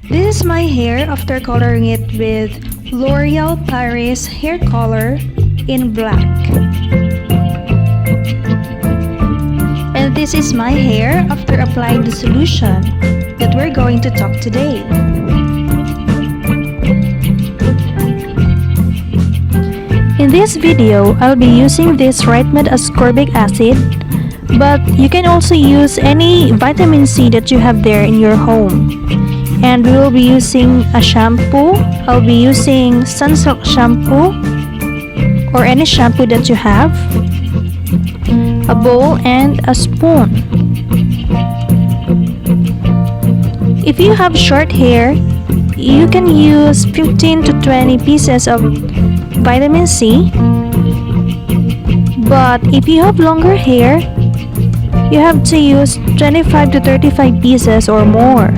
This is my hair after coloring it with L'Oreal Paris hair color in black. And this is my hair after applying the solution that we're going to talk today. In this video, I'll be using this Right-Med Ascorbic acid, but you can also use any vitamin C that you have there in your home. And we will be using a shampoo. I'll be using Sunsilk Shampoo or any shampoo that you have, a bowl and a spoon. If you have short hair, you can use 15 to 20 pieces of vitamin C, but if you have longer hair, you have to use 25 to 35 pieces or more.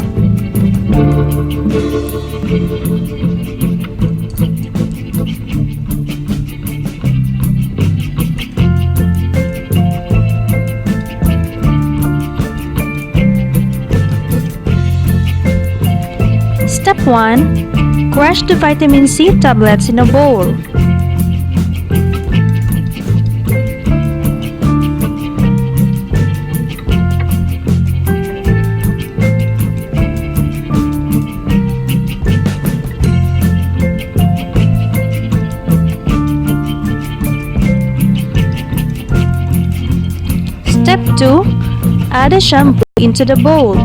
Step 1. Crush the vitamin C tablets in a bowl. Step 2. Add a shampoo into the bowl.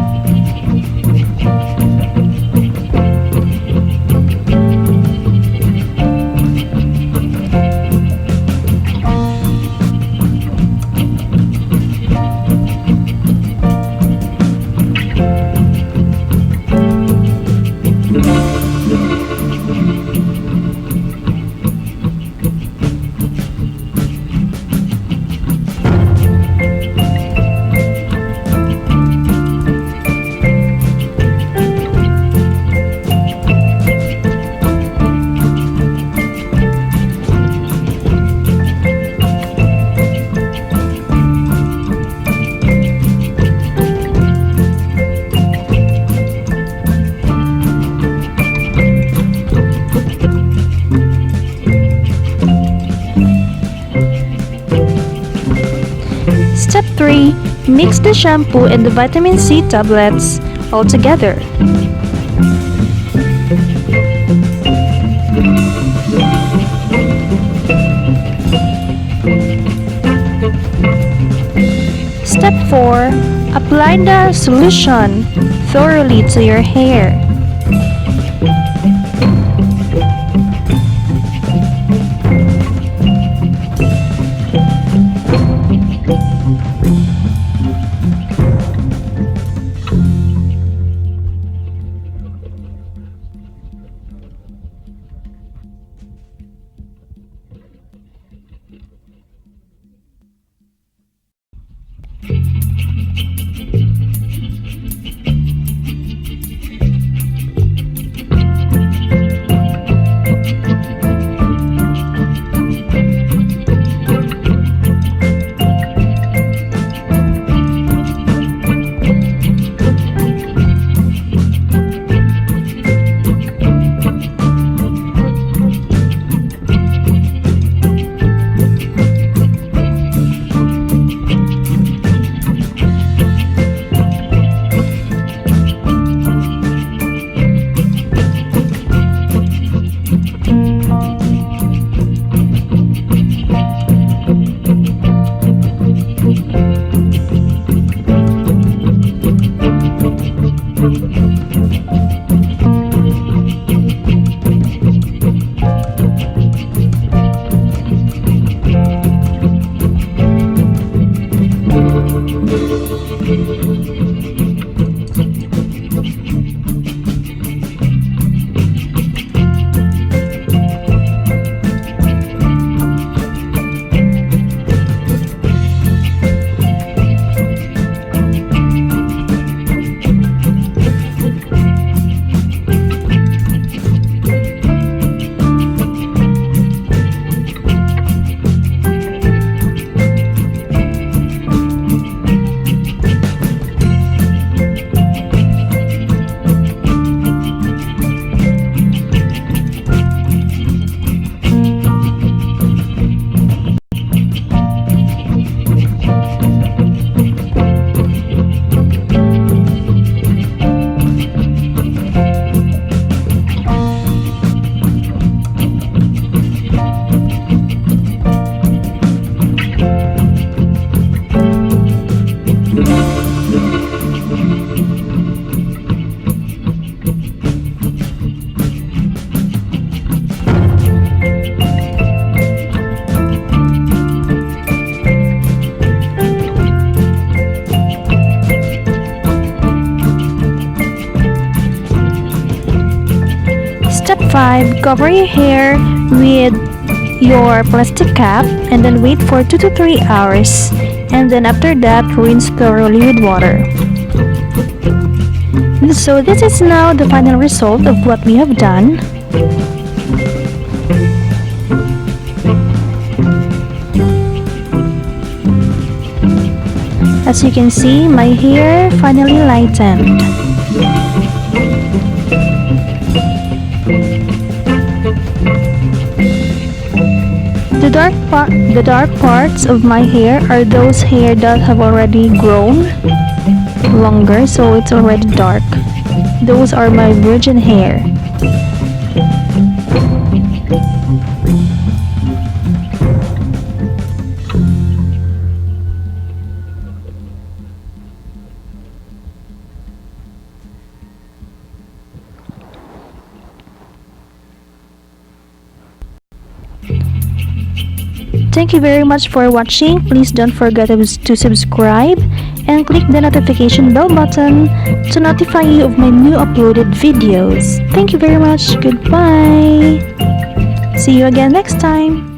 Step 3. Mix the shampoo and the vitamin C tablets all together. Step 4. Apply the solution thoroughly to your hair. 5. Cover your hair with your plastic cap and then wait for 2 to 3 hours. And then after that, rinse thoroughly with water. So this is now the final result of what we have done. As you can see, my hair finally lightened. The dark parts of my hair are those hair that have already grown longer, so it's already dark. Those are my virgin hair. Thank you very much for watching. Please don't forget to subscribe and click the notification bell button to notify you of my new uploaded videos. Thank you very much. Goodbye. See you again next time.